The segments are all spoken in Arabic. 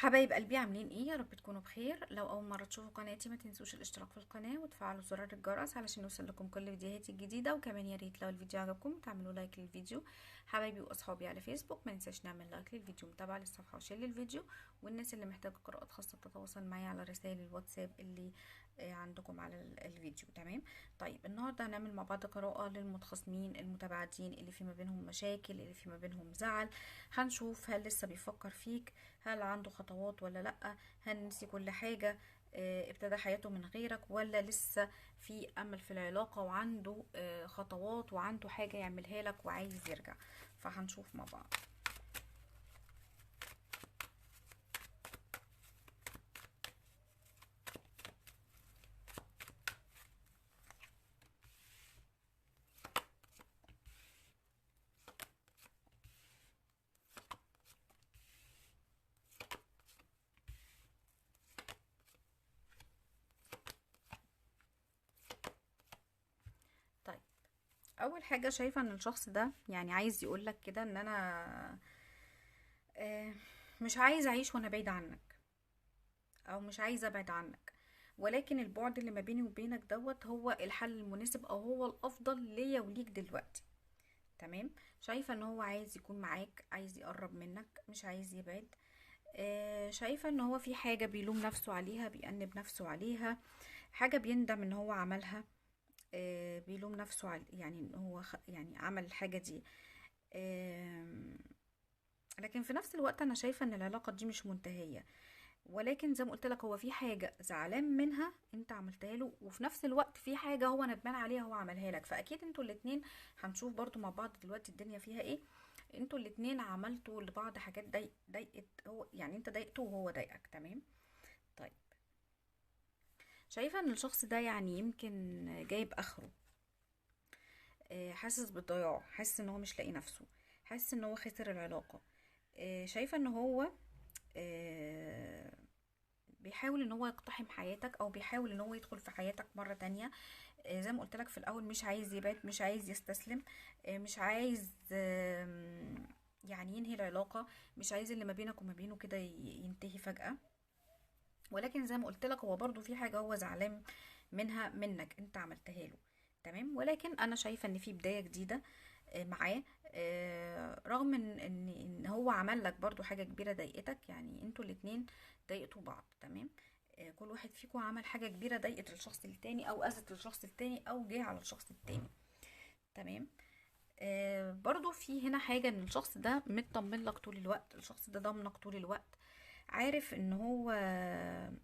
حبايب قلبي، عاملين ايه؟ يا رب تكونوا بخير. لو اول مره تشوفوا قناتي ما تنسوش الاشتراك في القناه وتفعلوا زرار الجرس علشان يوصل لكم كل فيديوهاتي الجديده. وكمان يا ريت لو الفيديو عجبكم تعملوا لايك للفيديو. حبايبي واصحابي على فيسبوك، ما ننساش نعمل لايك للفيديو، متابعه للصفحه وشير للفيديو. والناس اللي محتاجه قراءات خاصه تتواصل معايا على رسائل الواتساب اللي عندكم على الفيديو. تمام. طيب النهارده هنعمل مع بعض قراءه للمتخاصمين المتباعدين اللي في ما بينهم مشاكل، اللي في ما بينهم زعل. هنشوف هل لسه بيفكر فيك، هل عنده خطوات ولا لأ، هل نسي كل حاجة، ابتدى حياته من غيرك، ولا لسه في أمل في العلاقة وعنده خطوات وعنده حاجة يعملها لك وعايز يرجع. فهنشوف مع بعض. طيب، أول حاجة شايفة ان الشخص ده يعني عايز يقولك كده ان انا آه، مش عايز اعيش وانا بعيد عنك، او مش عايزة ابعد عنك، ولكن البعد اللي ما بيني وبينك دوت هو الحل المناسب او هو الافضل ليا وليك دلوقتي. تمام. شايفة ان هو عايز يكون معاك، عايز يقرب منك، مش عايز يبعد. شايفة ان هو في حاجة بيلوم نفسه عليها، بيأنب نفسه عليها، حاجة بيندم ان هو عملها. بيلوم نفسه على يعني ان هو يعني عمل الحاجة دي. آم، لكن في نفس الوقت انا شايفة ان العلاقة دي مش منتهية، ولكن زي ما قلت لك هو في حاجة زعلان منها انت عملتها له، وفي نفس الوقت في حاجة هو ندمان عليها هو عملها لك. فاكيد انتوا الاتنين هنشوف برضو مع بعض دلوقتي الدنيا فيها ايه. انتوا الاتنين عملتوا لبعض حاجات ضايقت هو، يعني انت ضايقته وهو ضايقك. تمام. طيب، شايفة ان الشخص ده يعني يمكن جايب اخره، حاسس بالضياع، حاسس ان هو مش لاقي نفسه، حاسس ان هو خسر العلاقة. شايفة ان هو آه، بيحاول ان هو يقتحم حياتك او بيحاول ان هو يدخل في حياتك مرة تانية. زي ما قلت لك في الاول، مش عايز يبعد، مش عايز يستسلم، مش عايز يعني ينهي العلاقة، مش عايز اللي ما بينك وما بينه كده ينتهي فجأة. ولكن زي ما قلت لك هو برضو في حاجة هو زعلان منها منك انت عملتها له. تمام. ولكن انا شايفة ان في بداية جديدة معاه. رغم ان هو عمل لك برضو حاجة كبيرة ضايقتك، يعني انتوا الاتنين ضايقتوا بعض. تمام. كل واحد فيكم عمل حاجة كبيرة ضايقت الشخص التاني او اذت الشخص التاني او جه على الشخص التاني. تمام. برضو في هنا حاجة ان الشخص ده مطمن لك طول الوقت، الشخص ده ضامنك طول الوقت، عارف ان هو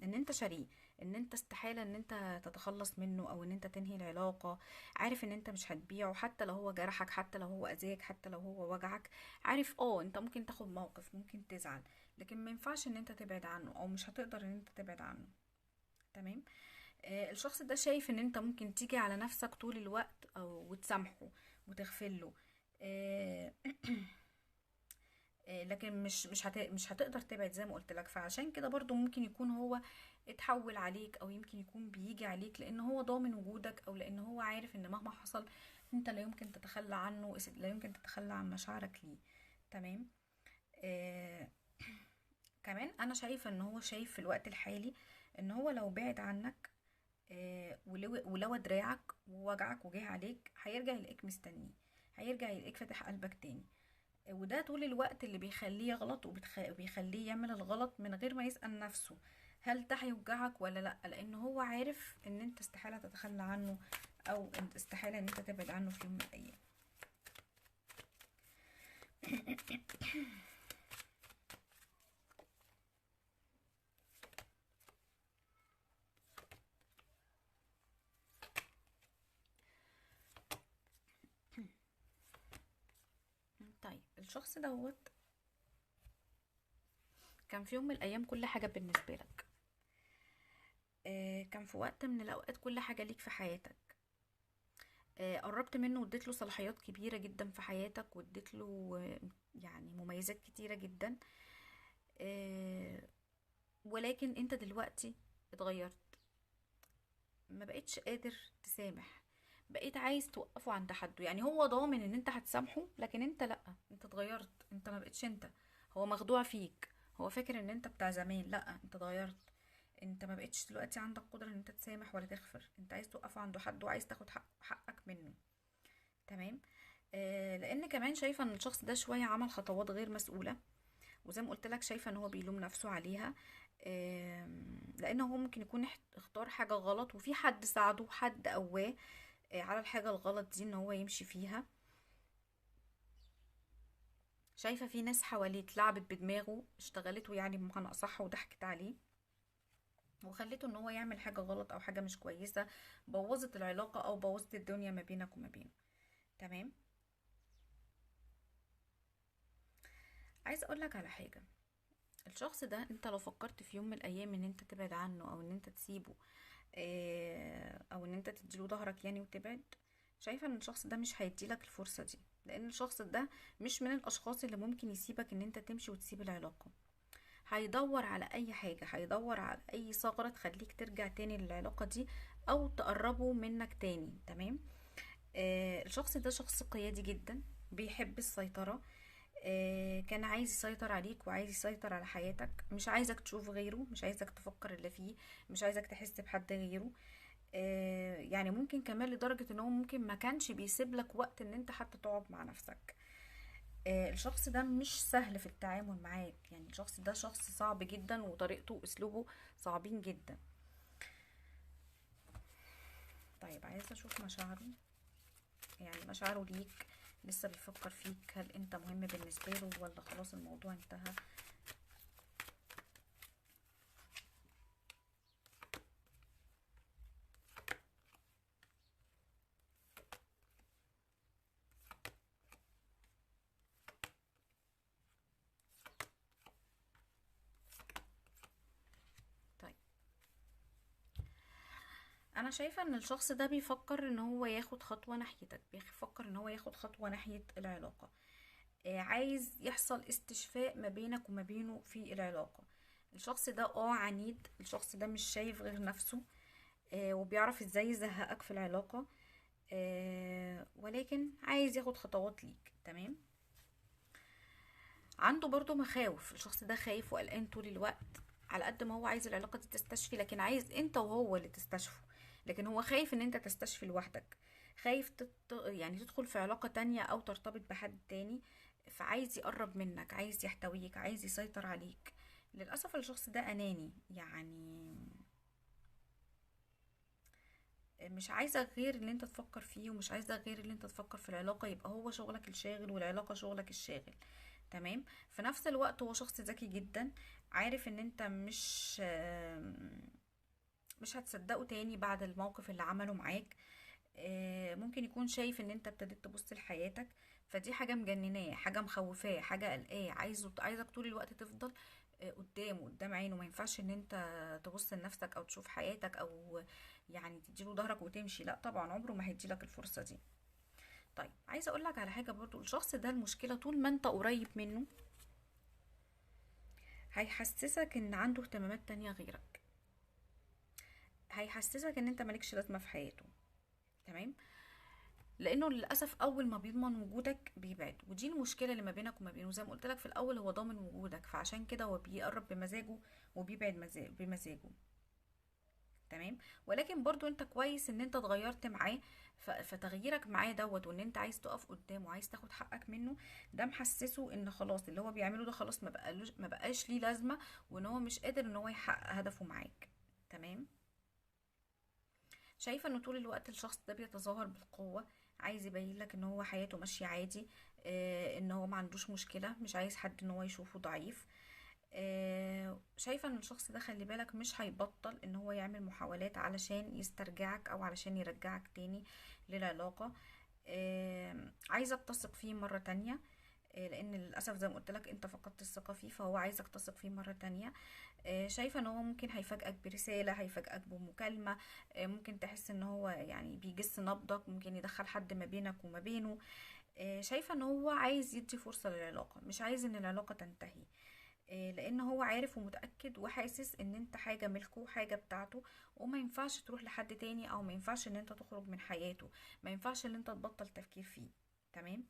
ان انت شريه، ان انت استحالة ان انت تتخلص منه او ان انت تنهي العلاقة. عارف ان انت مش هتبيعه حتى لو هو جرحك، حتى لو هو اذاك، حتى لو هو وجعك. عارف انت ممكن تاخد موقف، ممكن تزعل، لكن ما ينفعش ان انت تبعد عنه او مش هتقدر ان انت تبعد عنه. تمام. الشخص ده شايف ان انت ممكن تيجي على نفسك طول الوقت او وتسامحه وتغفله. آه، لكن مش هتقدر تبعد زي ما قلت لك. فعشان كده برضو ممكن يكون هو اتحول عليك، او يمكن يكون بيجي عليك لان هو ضامن وجودك، او لان هو عارف ان مهما حصل انت لا يمكن تتخلى عنه، لا يمكن تتخلى عن مشاعرك ليه. تمام. آه كمان انا شايفه ان هو شايف في الوقت الحالي ان هو لو بعد عنك ولو دراعك ووجعك وجه عليك، هيرجع يلاقيك مستنيه، هيرجع يلاقيك فاتح قلبك تاني. وده طول الوقت اللي بيخليه يغلط وبيخليه يعمل الغلط من غير ما يسأل نفسه هل ده هيوجعك ولا لا، لان هو عارف ان انت استحالة تتخلى عنه، او انت استحالة ان انت تبعد عنه في يوم من الايام. طيب الشخص دوت كان في يوم من الايام كل حاجة بالنسبة لك. كان في وقت من الاوقات كل حاجة ليك في حياتك. قربت منه واديت له صلاحيات كبيرة جدا في حياتك، واديت له يعني مميزات كتيرة جدا. آه، ولكن انت دلوقتي اتغيرت، ما بقيتش قادر تسامح، بقيت عايز توقفه عند حده. يعني هو ضامن ان انت هتسامحه، لكن انت لا، انت اتغيرت، انت ما بقيتش انت، هو مخدوع فيك، هو فاكر ان انت بتاع زمان. لا، انت اتغيرت. انت ما بقتش دلوقتي عندك قدرة ان انت تسامح ولا تغفر. انت عايز توقف عنده حد وعايز تاخد حقك منه. تمام. لان كمان شايفة ان الشخص ده شوية عمل خطوات غير مسؤولة، وزي ما قلت لك شايفة ان هو بيلوم نفسه عليها. لان هو ممكن يكون اختار حاجة غلط، وفي حد ساعده، حد قواه على الحاجة الغلط دي ان هو يمشي فيها. شايفة في ناس حواليه اتلعبت بدماغه، اشتغلته يعني بمعنى اصح، وضحكت عليه وخليته ان هو يعمل حاجة غلط او حاجة مش كويسة، بوظت العلاقة او بوظت الدنيا ما بينك وما بينه. تمام. عايزة اقولك على حاجة. الشخص ده انت لو فكرت في يوم من الايام ان انت تبعد عنه او ان انت تسيبه، او ان انت تديله ظهرك يعني وتبعد، شايفة ان الشخص ده مش هيديلك الفرصة دي، لان الشخص ده مش من الاشخاص اللي ممكن يسيبك ان انت تمشي وتسيب العلاقة. هيدور على اي حاجة، هيدور على اي ثغرة تخليك ترجع تاني للعلاقة دي او تقربه منك تاني. تمام. الشخص ده شخص قيادي جدا، بيحب السيطرة. كان عايز يسيطر عليك وعايز يسيطر على حياتك، مش عايزك تشوف غيره، مش عايزك تفكر اللي فيه، مش عايزك تحس بحد غيره. يعني ممكن كمان لدرجة ان هو ممكن ما كانش بيسيب لك وقت ان انت حتى تقعد مع نفسك. الشخص ده مش سهل في التعامل معاك، يعني الشخص ده شخص صعب جدا، وطريقته واسلوبه صعبين جدا. طيب، عايزة اشوف مشاعره، يعني مشاعره ليك. لسه بيفكر فيك؟ هل انت مهم بالنسبة له ولا خلاص الموضوع انتهى؟ طيب، انا شايفة ان الشخص ده بيفكر ان هو ياخد خطوة ناحيتك، بيفكر ان هو ياخد خطوة ناحية العلاقة. عايز يحصل استشفاء ما بينك وما بينه في العلاقة. الشخص ده عنيد، الشخص ده مش شايف غير نفسه. وبيعرف ازاي يزهقك في العلاقة. ولكن عايز ياخد خطوات ليك. تمام. عنده برضو مخاوف، الشخص ده خايف وقلقان طول الوقت. على قد ما هو عايز العلاقة دي تستشفي، لكن عايز انت وهو اللي تستشفوا. لكن هو خايف ان انت تستشفي لوحدك، خايف يعني تدخل في علاقة تانية او ترتبط بحد تاني. فعايز يقرب منك، عايز يحتويك، عايز يسيطر عليك. للأسف الشخص ده أناني، يعني مش عايزة غير اللي انت تفكر فيه، ومش عايزة غير اللي انت تفكر في العلاقة، يبقى هو شغلك الشاغل والعلاقة شغلك الشاغل. تمام. في نفس الوقت هو شخص ذكي جدا، عارف ان انت مش هتصدقه تاني بعد الموقف اللي عمله معاك. ممكن يكون شايف ان انت ابتديت تبص لحياتك، فدي حاجة مجنناه، حاجة مخوفاه، حاجة قلقاه، عايزك طول الوقت تفضل قدامه، قدام عينه. ما ينفعش ان انت تبص لنفسك او تشوف حياتك، او يعني تديله ظهرك وتمشي. لا طبعا، عمره ما هيديلك الفرصة دي. طيب، عايزة اقولك على حاجة برضو. الشخص ده المشكلة طول ما انت قريب منه هيحسسك ان عنده اهتمامات تانية غيرك، هيحسسك ان انت مالكش لازمة في حياته. تمام. لانه للاسف اول ما بيضمن وجودك بيبعد، ودي المشكله اللي ما بينك وما بينه. زي ما قلت لك في الاول، هو ضامن وجودك، فعشان كده هو بيقرب بمزاجه وبيبعد بمزاجه. تمام. ولكن برضو انت كويس ان انت اتغيرت معاه. فتغييرك معاه دوت، وان انت عايز تقف قدامه وعايز تاخد حقك منه، ده محسسه ان خلاص اللي هو بيعمله ده خلاص ما بقاش ليه لازمه، وان هو مش قادر ان هو يحقق هدفه معاك. تمام. شايفة انه طول الوقت الشخص ده بيتظاهر بالقوة، عايز يبين لك ان هو حياته ماشية عادي، ان هو ما عندوش مشكلة، مش عايز حد ان هو يشوفه ضعيف. شايفة ان الشخص ده خلي بالك مش هيبطل ان هو يعمل محاولات علشان يسترجعك او علشان يرجعك تاني للعلاقة. عايزك تثق فيه مرة تانية. لان للاسف زي ما قلت لك انت فقدت الثقة فيه، فهو عايزك تثق فيه مرة تانية. شايفة ان هو ممكن هيفاجئك برسالة، هيفاجئك بمكالمة. ممكن تحس ان هو يعني بيجس نبضك، ممكن يدخل حد ما بينك وما بينه. شايفة ان هو عايز يدي فرصة للعلاقة، مش عايز ان العلاقة تنتهي. لان هو عارف ومتأكد وحاسس ان انت حاجة ملكه، حاجة بتاعته، وما ينفعش تروح لحد تاني، او ما ينفعش ان انت تخرج من حياته، ما ينفعش ان انت تبطل تفكير فيه. تمام.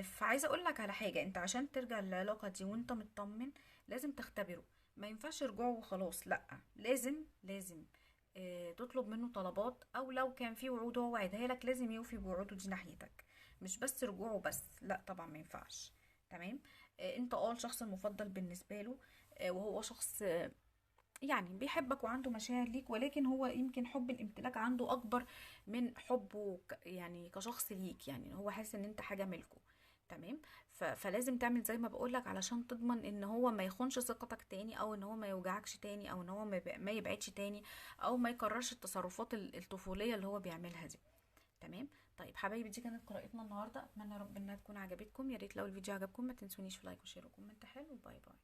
فعايزه اقول لك على حاجه، انت عشان ترجع للعلاقه دي وانت مطمن لازم تختبره. ما ينفعش رجوع وخلاص، لا، لازم تطلب منه طلبات، او لو كان في وعود هو وعدها لك لازم يوفي بوعوده دي ناحيتك. مش بس رجوع وبس، لا طبعا ما ينفعش. تمام. انت الشخص المفضل بالنسبه له، وهو شخص يعني بيحبك وعنده مشاعر ليك، ولكن هو يمكن حب الامتلاك عنده اكبر من حبه يعني كشخص ليك، يعني هو حاسس ان انت حاجة ملكه. تمام. فلازم تعمل زي ما بقولك علشان تضمن ان هو ما يخونش ثقتك تاني، او ان هو ما يوجعكش تاني، او ان هو ما يبعدش تاني، او ما يكررش التصرفات الطفولية اللي هو بيعملها دي. تمام. طيب حبايبي، دي كانت قراءتنا النهارده، اتمنى رب انها تكون عجبتكم. يا ريت لو الفيديو عجبكم ما تنسونيش في لايك وشير وكومنت حلو. باي باي.